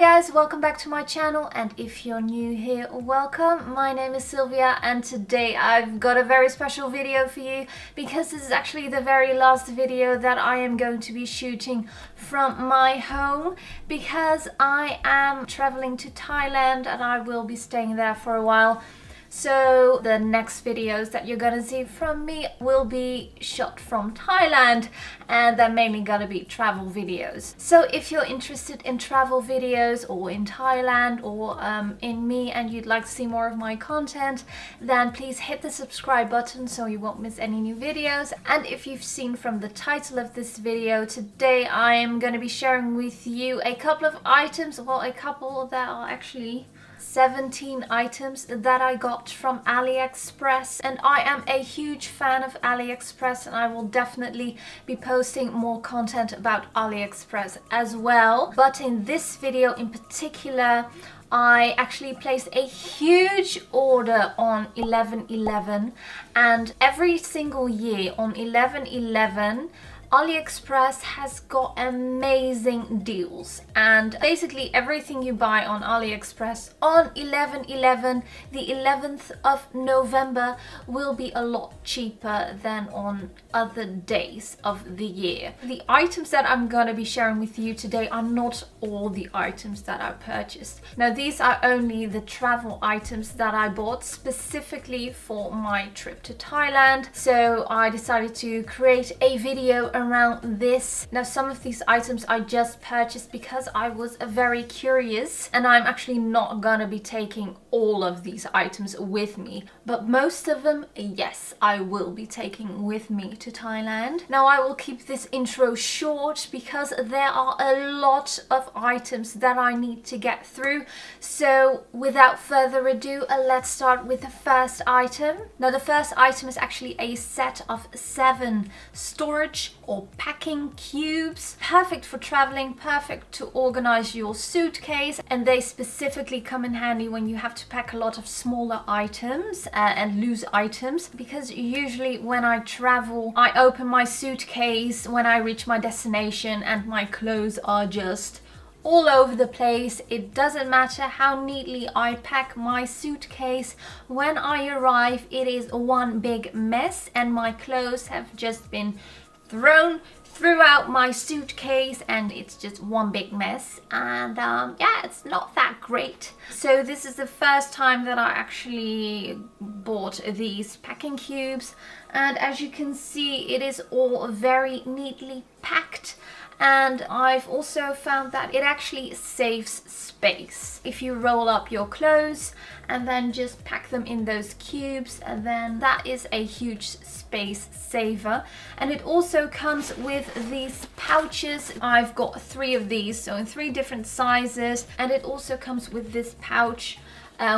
guys, welcome back to my channel, and if you're new here, welcome. My name is Sylvia and today I've got a very special video for you because this is actually the very last video that I am going to be shooting from my home because I am traveling to Thailand and I will be staying there for a while. So the next videos that you're gonna see from me will be shot from Thailand, and they're mainly gonna be travel videos. So if you're interested in travel videos or in Thailand or in me and you'd like to see more of my content, then please hit the subscribe button so you won't miss any new videos. And if you've seen from the title of this video, today I am going to be sharing with you a couple of items, well, a couple that are actually 17 items that I got from Aliexpress, and I am a huge fan of Aliexpress and I will definitely be posting more content about Aliexpress as well. But in this video in particular, I actually placed a huge order on 11/11, and every single year on 11/11 AliExpress has got amazing deals, and basically everything you buy on AliExpress on 11/11, the 11th of November, will be a lot cheaper than on other days of the year. The items that I'm gonna be sharing with you today are not all the items that I purchased. Now these are only the travel items that I bought specifically for my trip to Thailand, so I decided to create a video around this. Now some of these items I just purchased because I was very curious, and I'm actually not gonna be taking all of these items with me, but most of them, yes, I will be taking with me to Thailand. Now I will keep this intro short because there are a lot of items that I need to get through, so without further ado, let's start with the first item. Now the first item is actually a set of 7 storage or packing cubes, perfect for traveling, perfect to organize your suitcase, and they specifically come in handy when you have to pack a lot of smaller items and loose items, because usually when I travel I open my suitcase when I reach my destination and my clothes are just all over the place. It doesn't matter how neatly I pack my suitcase, when I arrive it is one big mess and my clothes have just been thrown throughout my suitcase and it's just one big mess, and yeah, it's not that great. So this is the first time that I actually bought these packing cubes, and as you can see it is all very neatly packed, and I've also found that it actually saves space. If you roll up your clothes and then just pack them in those cubes, and then that is a huge space saver. And it also comes with these pouches. I've got 3 of these, so in 3 different sizes, and it also comes with this pouch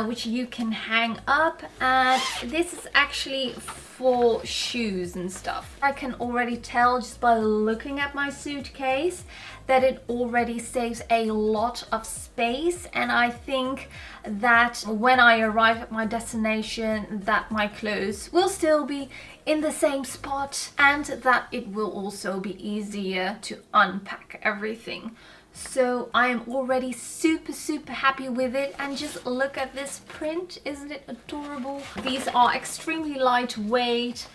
which you can hang up, and this is actually for shoes and stuff. I can already tell just by looking at my suitcase that it already saves a lot of space, and I think that when I arrive at my destination that my clothes will still be in the same spot and that it will also be easier to unpack everything. So I am already super happy with it, and just look at this print, isn't it adorable? These are extremely lightweight,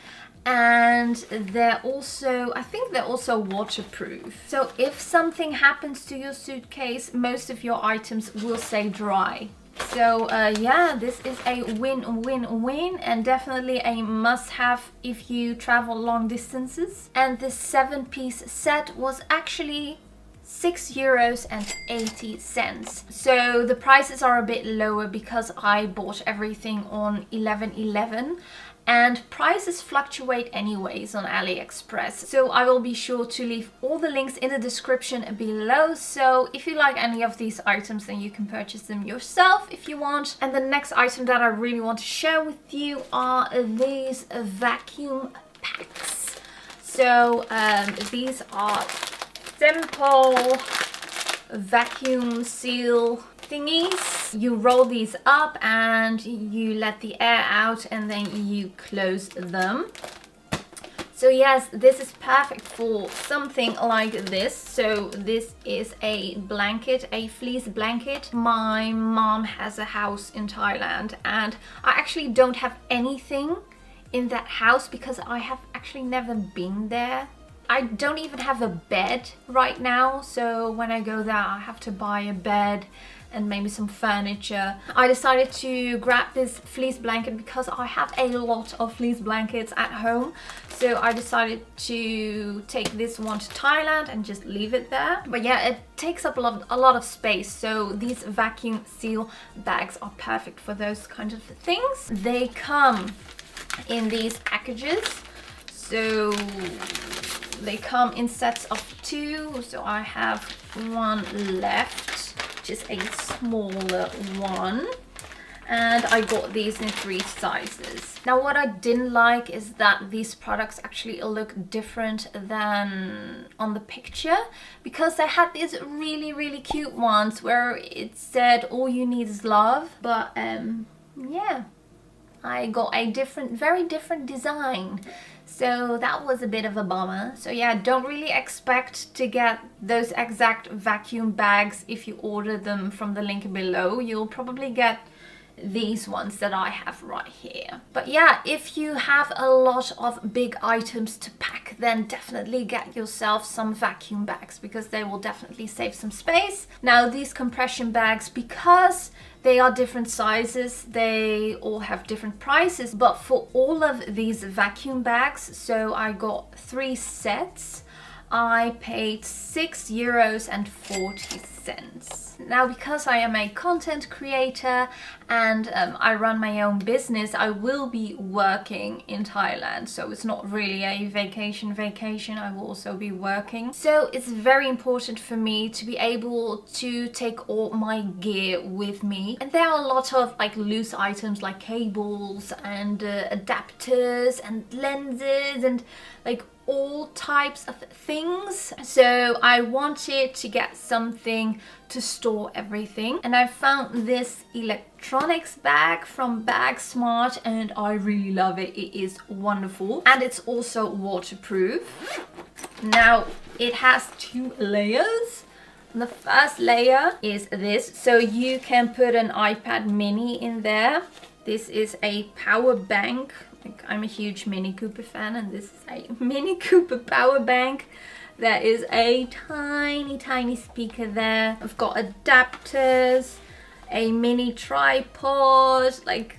and they're also, I think they're also waterproof. So if something happens to your suitcase, most of your items will stay dry. So yeah, this is a win-win-win, and definitely a must-have if you travel long distances. And this 7-piece set was actually €6.80. So the prices are a bit lower because I bought everything on 11/11, and prices fluctuate anyways on AliExpress. So I will be sure to leave all the links in the description below, so if you like any of these items then you can purchase them yourself if you want. And the next item that I really want to share with you are these vacuum packs. So these are simple vacuum seal thingies. You roll these up and you let the air out and then you close them. So yes, this is perfect for something like this. So this is a blanket, a fleece blanket. My mom has a house in Thailand and I actually don't have anything in that house because I have actually never been there. I don't even have a bed right now, so when I go there I have to buy a bed and maybe some furniture. I decided to grab this fleece blanket because I have a lot of fleece blankets at home. So I decided to take this one to Thailand and just leave it there. But yeah, it takes up a lot of space. So these vacuum seal bags are perfect for those kinds of things. They come in these packages. So they come in sets of 2. So I have one left, just a smaller one, and I got these in 3 sizes. Now what I didn't like is that these products actually look different than on the picture, because they had these really cute ones where it said all you need is love, but yeah, I got a very different design. So that was a bit of a bummer. So yeah, don't really expect to get those exact vacuum bags if you order them from the link below. You'll probably get these ones that I have right here. But yeah, if you have a lot of big items to pack, then definitely get yourself some vacuum bags because they will definitely save some space. Now these compression bags, because they are different sizes, they all have different prices, but for all of these vacuum bags, so I got 3 sets, I paid €6.40. Now, because I am a content creator and I run my own business, I will be working in Thailand. So it's not really a vacation. I will also be working. So it's very important for me to be able to take all my gear with me. And there are a lot of like loose items like cables and adapters and lenses and like all types of things. So I wanted to get something to store everything, and I found this electronics bag from Bagsmart and I really love it. It is wonderful and it's also waterproof. Now it has 2 layers. The first layer is this, so you can put an iPad mini in there. This is a power bank. I'm a huge Mini Cooper fan and this is a Mini Cooper power bank. There is a tiny speaker there. I've got adapters, a mini tripod, like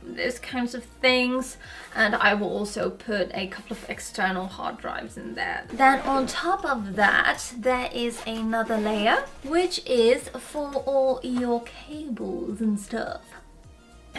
those kinds of things. And I will also put a couple of external hard drives in there. Then on top of that, there is another layer, which is for all your cables and stuff.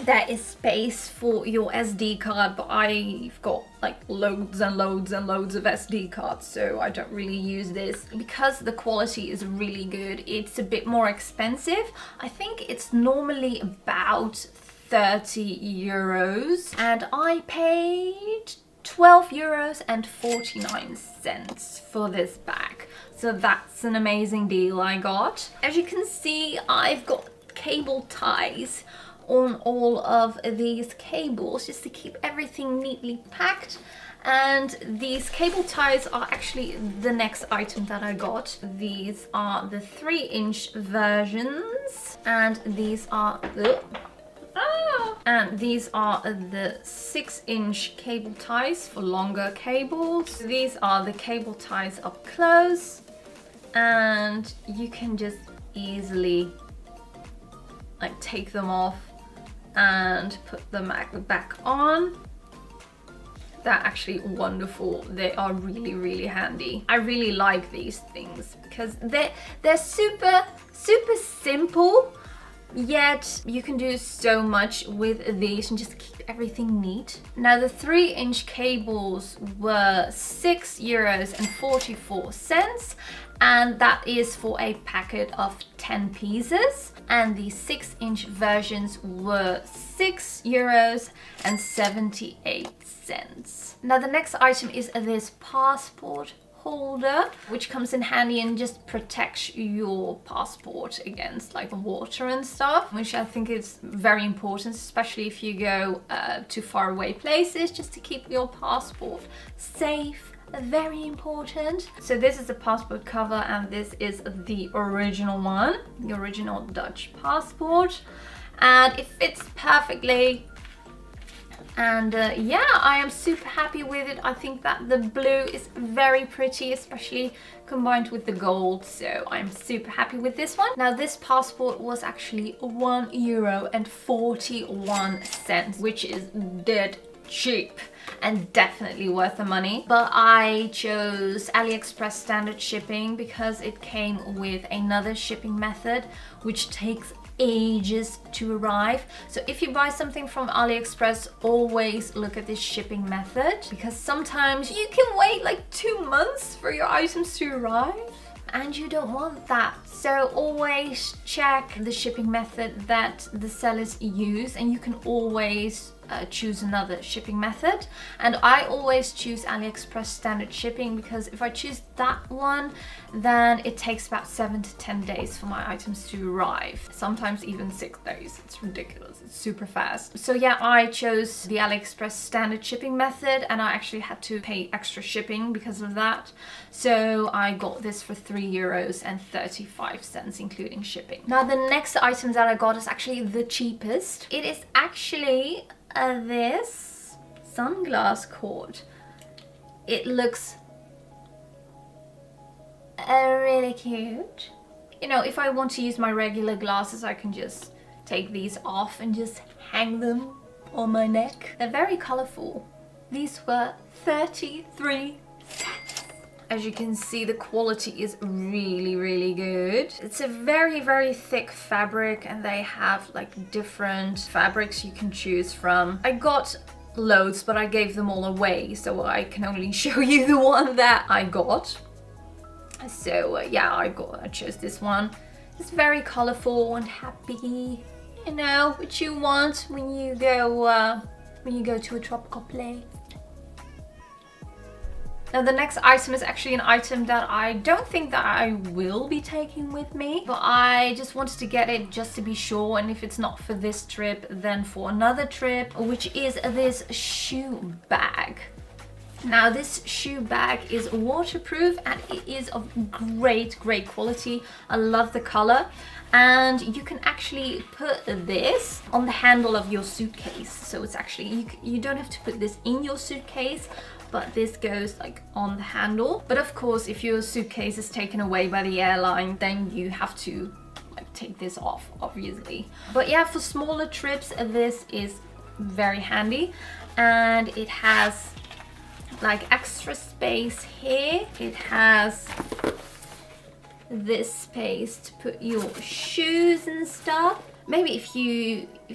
There is space for your SD card, but I've got like loads and loads of SD cards, so I don't really use this. Because the quality is really good, it's a bit more expensive. I think it's normally about €30 and I paid €12.49 for this bag. So that's an amazing deal I got. As you can see, I've got cable ties on all of these cables just to keep everything neatly packed. And these cable ties are actually the next item that I got. These are the 3-inch versions and these are the 6-inch cable ties for longer cables. These are the cable ties up close and you can just easily like take them off and put them back on. They're actually wonderful. They are really handy. I really like these things because they're super simple, yet you can do so much with these and just keep everything neat. Now the 3-inch cables were €6.44 and that is for a packet of 10 pieces, and the 6-inch versions were €6.78. Now the next item is this passport holder, which comes in handy and just protects your passport against like water and stuff, which I think is very important, especially if you go to far away places, just to keep your passport safe. Very important. So this is the passport cover, and this is the original one, the original Dutch passport, and it fits perfectly. And yeah, I am super happy with it. I think that the blue is very pretty, especially combined with the gold. So I'm super happy with this one. Now this passport was actually €1.41, which is dead cheap and definitely worth the money. But I chose Aliexpress standard shipping because it came with another shipping method which takes ages to arrive. So if you buy something from Aliexpress, always look at this shipping method, because sometimes you can wait like 2 months for your items to arrive, and you don't want that. So always check the shipping method that the sellers use, and you can always choose another shipping method. And I always choose Aliexpress standard shipping, because if I choose that one, then it takes about 7 to 10 days for my items to arrive. Sometimes even 6 days. It's ridiculous. It's super fast. So yeah, I chose the Aliexpress standard shipping method, and I actually had to pay extra shipping because of that. So I got this for €3.35, including shipping. Now the next item that I got is actually the cheapest. It is actually this sunglass cord. It looks really cute. You know, if I want to use my regular glasses, I can just take these off and just hang them on my neck. They're very colorful. These were 33 cents. As you can see, the quality is really good. It's a very thick fabric, and they have like different fabrics you can choose from. I got loads, but I gave them all away, so I can only show you the one that I got. So yeah, I chose this one. It's very colorful and happy. You know what you want when you go to a tropical place. Now the next item is actually an item that I don't think that I will be taking with me, but I just wanted to get it just to be sure, and if it's not for this trip, then for another trip, which is this shoe bag. Now this shoe bag is waterproof, and it is of great quality. I love the color, and you can actually put this on the handle of your suitcase. So it's actually, you don't have to put this in your suitcase, but this goes like on the handle. But of course, if your suitcase is taken away by the airline, then you have to like take this off, obviously. But yeah, for smaller trips, this is very handy, and it has like extra space here. It has this space to put your shoes and stuff. Maybe if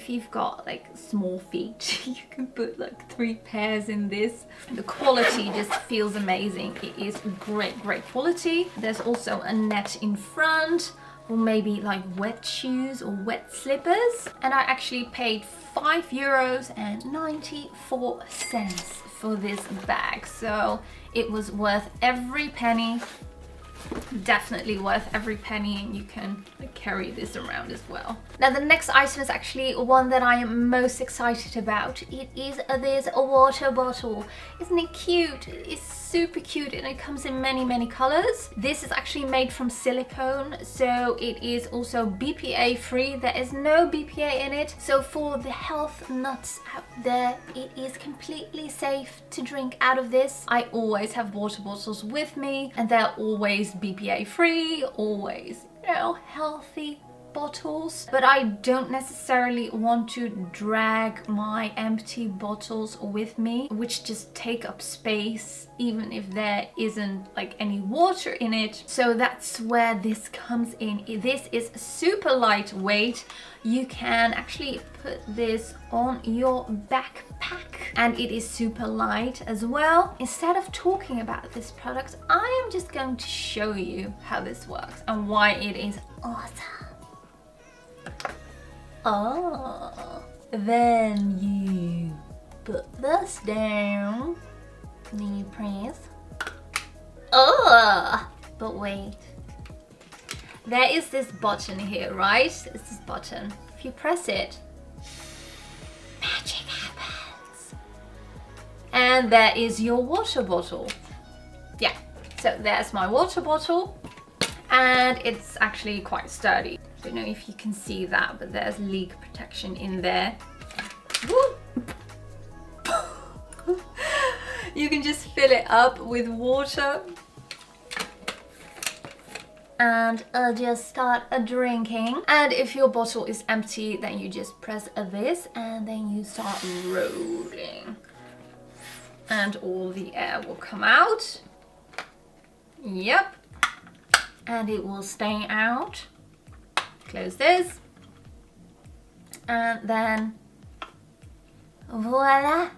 you've got like small feet, you can put like 3 pairs in this. The quality just feels amazing. It is great quality. There's also a net in front, or maybe like wet shoes or wet slippers. And I actually paid €5.94 for this bag, so it was worth every penny. Definitely worth every penny, and you can carry this around as well. Now the next item is actually one that I am most excited about. It is this water bottle. Isn't it cute? It's super cute, and it comes in many colors. This is actually made from silicone, so it is also BPA free. There is no BPA in it, so for the health nuts out there, it is completely safe to drink out of this. I always have water bottles with me, and they're always BPA free, always, you know, healthy bottles. But I don't necessarily want to drag my empty bottles with me, which just take up space even if there isn't like any water in it. So that's where this comes in. This is super lightweight. You can actually put this on your backpack, and it is super light as well. Instead of talking about this product, I am just going to show you how this works and why it is awesome. Oh, then you put this down, then you press. Oh, Ugh. But wait. There is this button here, right? It's this button. If you press it, magic happens. And there is your water bottle. Yeah, so there's my water bottle. And it's actually quite sturdy. I don't know if you can see that, but there's leak protection in there. Woo! You can just fill it up with water and just start drinking. And if your bottle is empty, then you just press this and then you start rolling. And all the air will come out. Yep. And it will stay out. Close this. And then voila,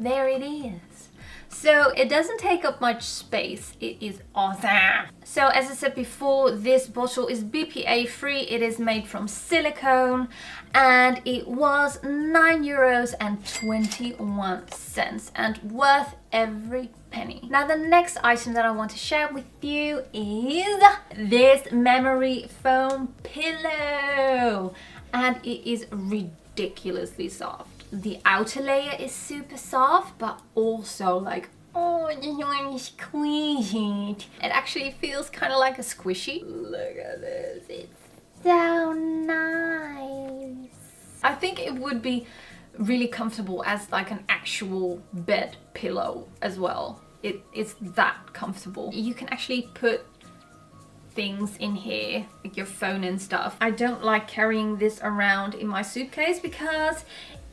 there it is. So it doesn't take up much space. It is awesome. So as I said before, this bottle is BPA free. It is made from silicone and it was €9.21 and worth every penny. Now the next item that I want to share with you is this memory foam pillow, and it is ridiculously soft. The outer layer is super soft, but also like, oh, you want to squeeze it. It actually feels kind of like a squishy. Look at this, it's so nice. I think it would be really comfortable as like an actual bed pillow as well. It's that comfortable. You can actually put things in here, like your phone and stuff. I don't like carrying this around in my suitcase because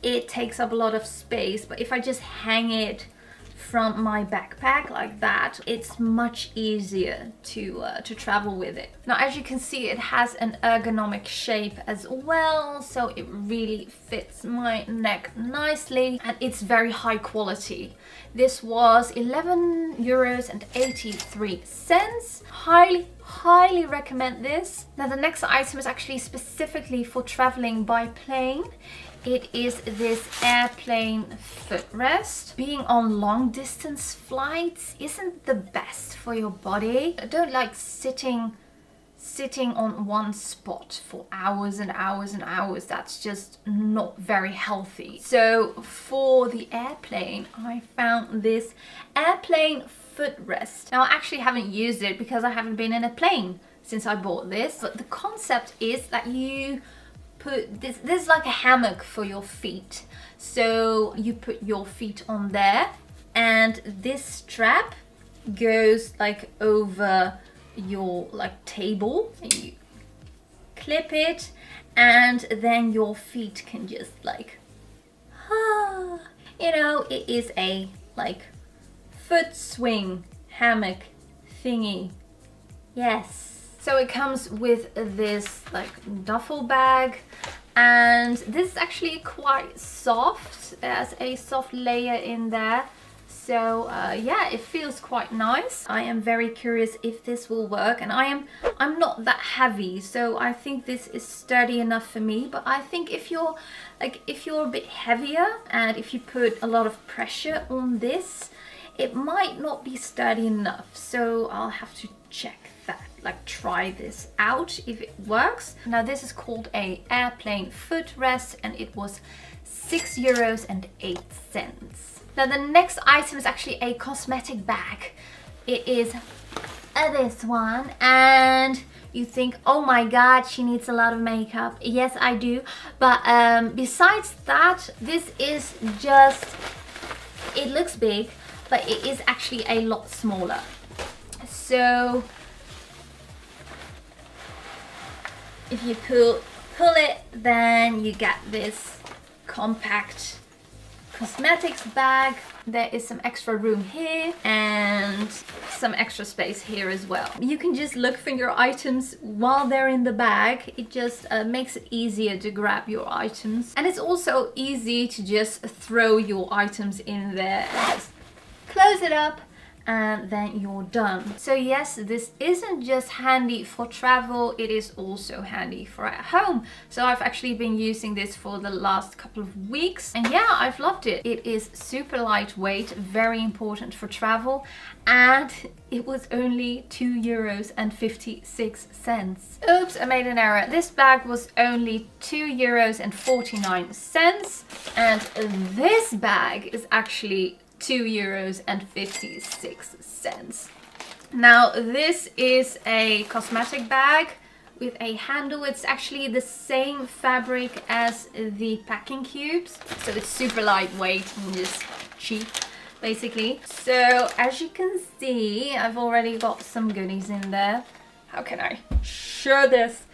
it takes up a lot of space, but if I just hang it from my backpack like that, it's much easier to travel with it. Now as you can see, it has an ergonomic shape as well, so it really fits my neck nicely and it's very high quality. This was €11.83. Highly recommend this. Now the next item is actually specifically for traveling by plane. It is this airplane footrest. Being on long distance flights isn't the best for your body. I don't like sitting on one spot for hours and hours and hours. That's just not very healthy. So for the airplane, I found this airplane footrest. Now I actually haven't used it because I haven't been in a plane since I bought this, but the concept is that you put this is like a hammock for your feet. So you put your feet on there and this strap goes like over your like table and you clip it and then your feet can just like you know, it is a like foot swing hammock thingy. Yes. So it comes with this like duffel bag and this is actually quite soft. There's a soft layer in there. So yeah, it feels quite nice. I am very curious if this will work, and I'm not that heavy, so I think this is sturdy enough for me. But I think if you're a bit heavier and if you put a lot of pressure on this, it might not be sturdy enough. So I'll have to check that, like try this out if it works. Now this is called a airplane footrest and it was €6.08. Now the next item is actually a cosmetic bag. It is this one, and you think, oh my god, she needs a lot of makeup. Yes, I do, but besides that, this is just, it looks big, but it is actually a lot smaller. So if you pull it, then you get this compact cosmetics bag. There is some extra room here and some extra space here as well. You can just look for your items while they're in the bag. It just makes it easier to grab your items, and it's also easy to just throw your items in there. Just close it up and then you're done. So yes, this isn't just handy for travel, it is also handy for at home. So I've actually been using this for the last couple of weeks, and yeah, I've loved it. It is super lightweight, very important for travel, and it was only €2.56. Oops, I made an error. This bag was only €2.49, and this bag is actually €2.56. Now this is a cosmetic bag with a handle. It's actually the same fabric as the packing cubes, so it's super lightweight and just cheap basically. So as you can see, I've already got some goodies in there. How can I show this?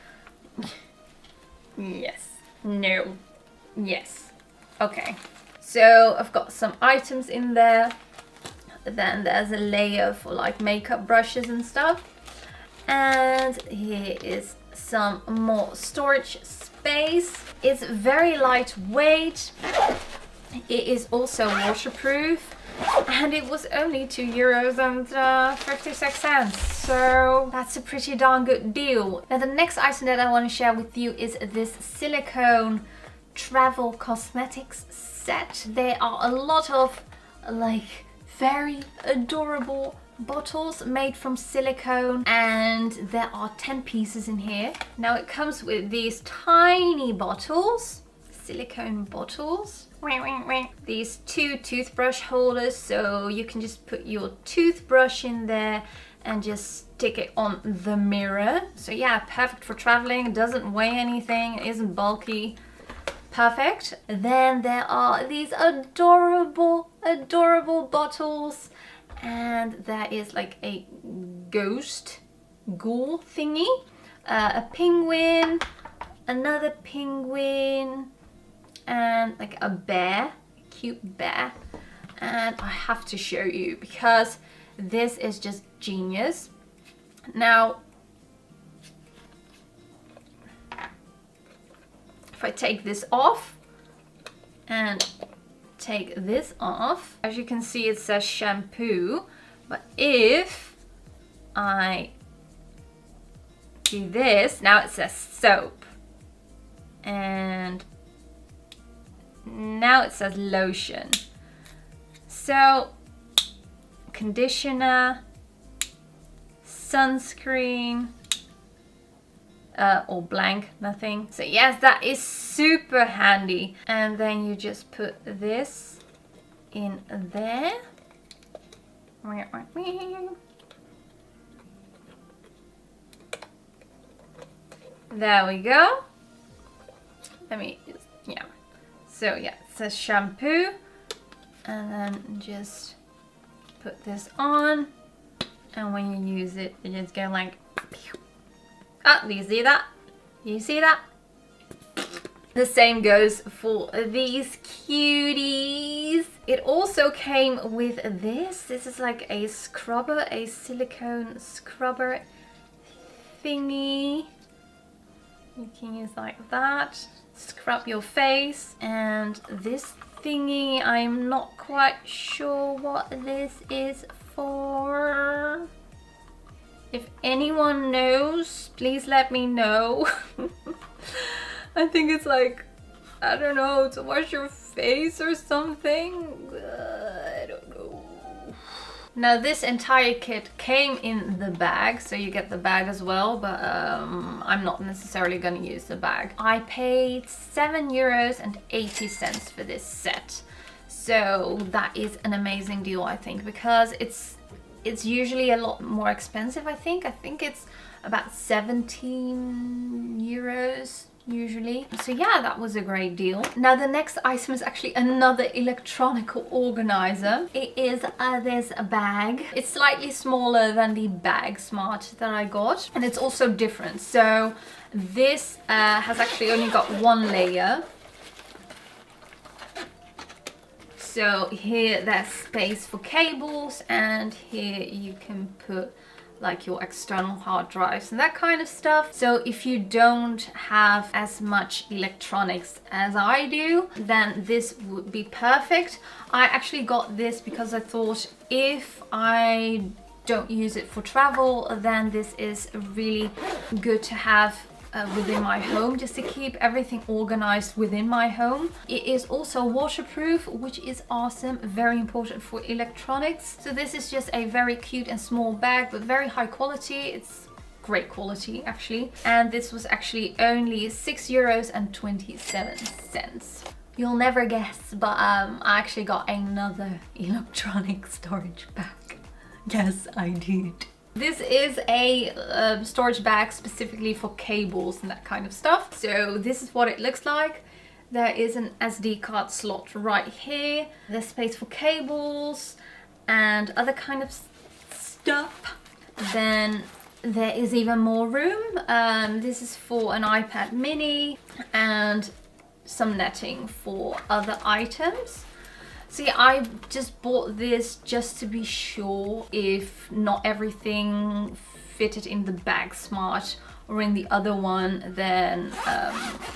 Yes, no, yes, okay. So I've got some items in there. Then there's a layer for like makeup brushes and stuff. And here is some more storage space. It's very lightweight. It is also waterproof. And it was only €2.56. So that's a pretty darn good deal. Now the next item that I want to share with you is this Silicone travel cosmetics set. There are a lot of like very adorable bottles made from silicone, and there are 10 pieces in here. Now it comes with these tiny bottles, silicone bottles. These 2 toothbrush holders, so you can just put your toothbrush in there and just stick it on the mirror. So yeah, perfect for traveling. It doesn't weigh anything, it isn't bulky. Perfect. Then there are these adorable bottles, and there is like a ghoul thingy, a penguin, another penguin, and like a bear, a cute bear. And I have to show you because this is just genius. Now if I take this off and take this off, as you can see it says shampoo, but if I do this, now it says soap, and now it says lotion. So conditioner, sunscreen, or blank, nothing. So yes, that is super handy. And then you just put this in there. There we go. Let me just, yeah. So yeah, it says shampoo, and then just put this on, and when you use it, you just go like, ah, do you see that? You see that? The same goes for these cuties. It also came with this. This is like a scrubber, a silicone scrubber thingy. You can use like that. Scrub your face. And this thingy, I'm not quite sure what this is for. If anyone knows, please let me know. I think it's like, I don't know, to wash your face or something. I don't know. Now this entire kit came in the bag, so you get the bag as well, but I'm not necessarily going to use the bag. I paid €7.80 for this set. So that is an amazing deal, I think, because it's usually a lot more expensive, I think. I think it's about €17 usually. So yeah, that was a great deal. Now the next item is actually another electronic organizer. It is this bag. It's slightly smaller than the Bagsmart that I got, and it's also different. So this has actually only got one layer. So here there's space for cables, and here you can put like your external hard drives and that kind of stuff. So if you don't have as much electronics as I do, then this would be perfect. I actually got this because I thought if I don't use it for travel, then this is really good to have within my home, just to keep everything organized within my home. It is also waterproof, which is awesome, very important for electronics. So this is just a very cute and small bag, but very high quality. It's great quality actually, and this was actually only €6.27. You'll never guess, but I actually got another electronic storage bag. Yes, I did. This is a storage bag specifically for cables and that kind of stuff. So this is what it looks like. There is an SD card slot right here. There's space for cables and other kind of stuff. Then there is even more room. This is for an iPad mini and some netting for other items. See, I just bought this just to be sure if not everything fitted in the Bagsmart or in the other one, then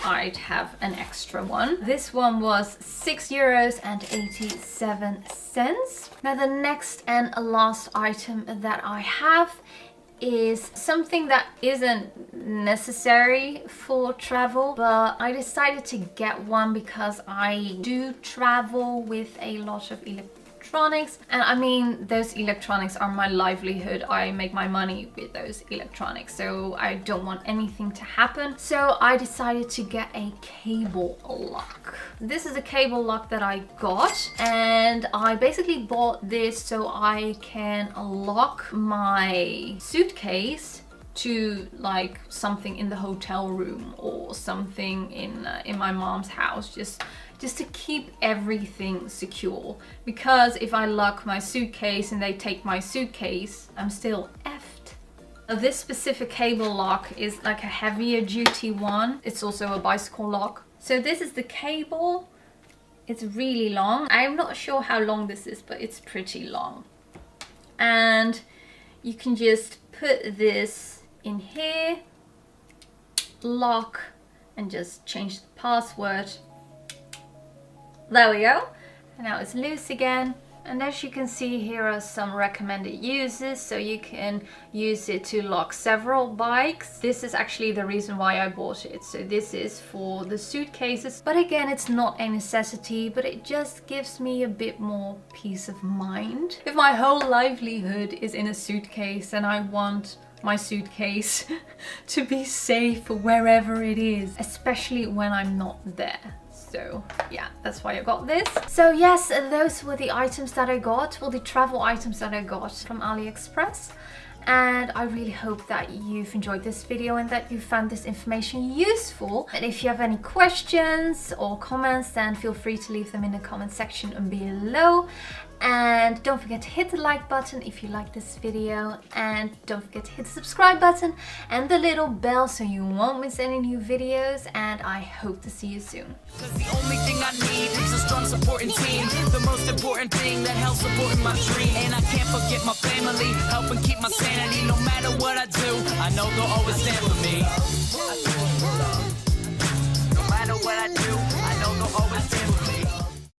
I'd have an extra one. This one was €6.87. Now the next and last item that I have is something that isn't necessary for travel, but I decided to get one because I do travel with a lot of electronics, and I mean, those electronics are my livelihood. I make my money with those electronics, so I don't want anything to happen. So I decided to get a cable lock. This is a cable lock that I got, and I basically bought this so I can lock my suitcase to like something in the hotel room or something in my mom's house, just to keep everything secure. Because if I lock my suitcase and they take my suitcase, I'm still effed. Now, this specific cable lock is like a heavier duty one. It's also a bicycle lock. So this is the cable. It's really long. I'm not sure how long this is, but it's pretty long. And you can just put this in here, lock, and just change the password. There we go. And now it's loose again. And as you can see, here are some recommended uses. So you can use it to lock several bikes. This is actually the reason why I bought it. So this is for the suitcases. But again, it's not a necessity, but it just gives me a bit more peace of mind. If my whole livelihood is in a suitcase and I want my suitcase to be safe wherever it is, especially when I'm not there. So yeah, that's why I got this. So yes, those were the items that I got, well, the travel items that I got from Aliexpress. And I really hope that you've enjoyed this video and that you found this information useful. And if you have any questions or comments, then feel free to leave them in the comment section below. And don't forget to hit the like button if you like this video, and don't forget to hit the subscribe button and the little bell so you won't miss any new videos, and I hope to see you soon. Cause the only thing I need is a strong supporting team, the most important thing that helps supporting my dream. And I can't forget my family, helping keep my sanity. No matter what I do, I know they'll always stand for me. No matter what I do,